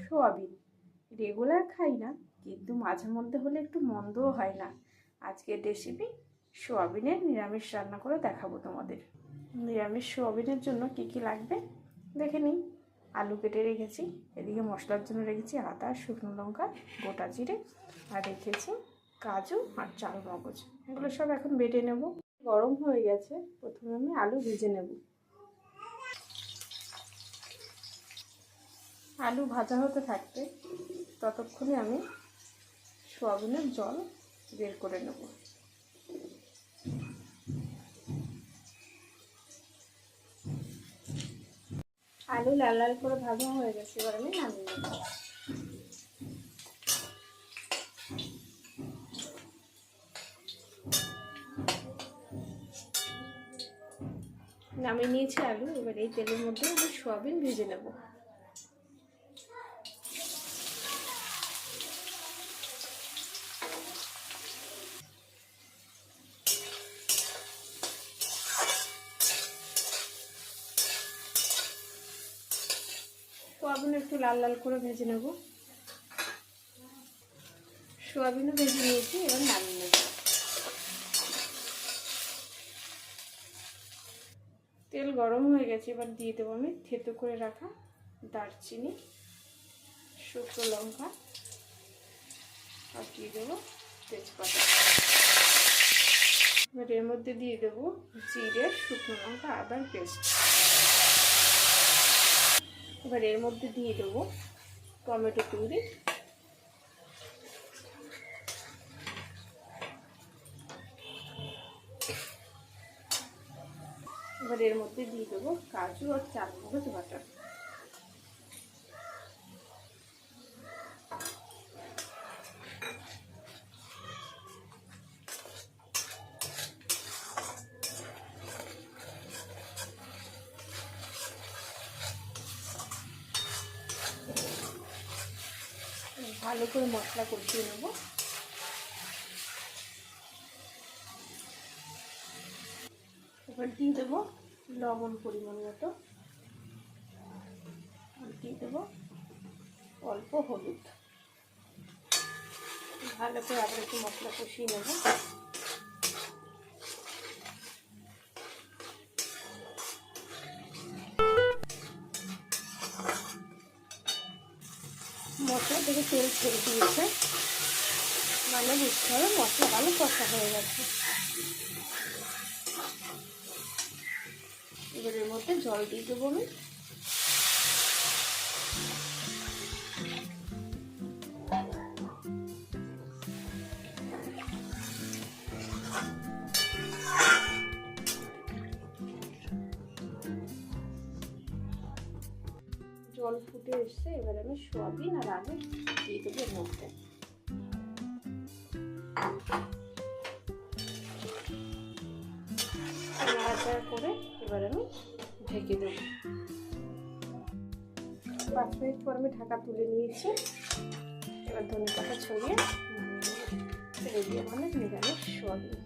Soybean. Regular খাই না, কিন্তু মাঝে মধ্যে হলে একটু মন্দও হয় না। আজকের রেসিপি সোয়াবিনের নিরামিষ রান্না করে দেখাবো তোমাদের। নিরামিষ সোয়াবিনের জন্য কি কি লাগবে দেখে নিই। আলু কেটে রেখেছি, এদিকে মশলার জন্য রেখেছি আদা, শুকনো লঙ্কা, গোটা জিরে, আর রেখেছি কাজু আর চালমগজ। এগুলো সব এখন বেটে নেব। গরম হয়ে গেছে, প্রথমে আমি আলু ভেজে নেব। আলু ভাজা হতে থাকতে ততক্ষণে আমি সোয়াবিনের জল বের করে নেব। আলু লাল লাল করে ভাজা হয়ে গেছে, এবার আমি নামিয়ে নেব। নামিয়ে নিয়েছি আলু, এবার এই তেলের মধ্যে আমি সোয়াবিন ভেজে নেব। সোয়াবিন একটু লাল লাল করে ভেজে নেব। সোয়াবিনও ভেজে নিয়েছি, এবার নামিয়ে নেব। তেল গরম হয়ে গেছে, এবার দিয়ে দেবো আমি থেতো করে রাখা দারচিনি, শুকনো লঙ্কা, আর দিয়ে দেবো তেজপাতা। এবার এর মধ্যে দিয়ে দেবো জিরে, শুকনো লঙ্কা, আদার পেস্ট। এবার এর মধ্যে দিয়ে দেবো টমেটো পিউরি, এবার এর মধ্যে দিয়ে দেবো কাজু আর চালমগজ বাটা। ভালো করে মশলা কষিয়ে নেব। এবার দিয়ে দেবো লবণ পরিমাণ মতো, আর দিয়ে দেবো অল্প হলুদ। ভালো করে আবার একটু মশলা কষিয়ে নেব। মশলা থেকে তেল ছেড়ে দিয়েছে, মানে বুঝতে হবে মশলা ভালো কষা হয়ে গেছে। এবার এর মধ্যে জল দিয়ে দেবো আমি। জল ফুটে এসছে, এবার আমি সোয়াবিন আর আলু দিয়ে দেবো এর মধ্যে। নাড়াচাড়া করে এবার আমি ঢেকে দেবো। 5 মিনিট পর আমি ঢাকা তুলে নিয়েছি। এবার ধনে পাতা ছড়িয়ে রেডি আমাদের নিরামিষ সোয়াবিন।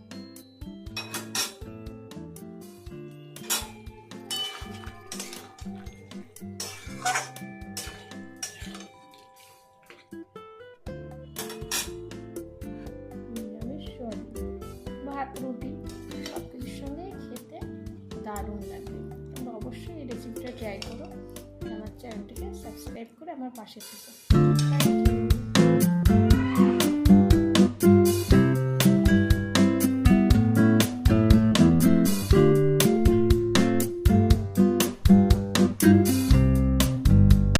নিরামিষ সোয়াবিন ভাত, রুটি সব কিছুর সঙ্গে খেতে দারুণ লাগবে। তোমরা অবশ্যই এই রেসিপিটা ট্রাই করো। আমার চ্যানেলটিকে সাবস্ক্রাইব করে আমার পাশে থেকো।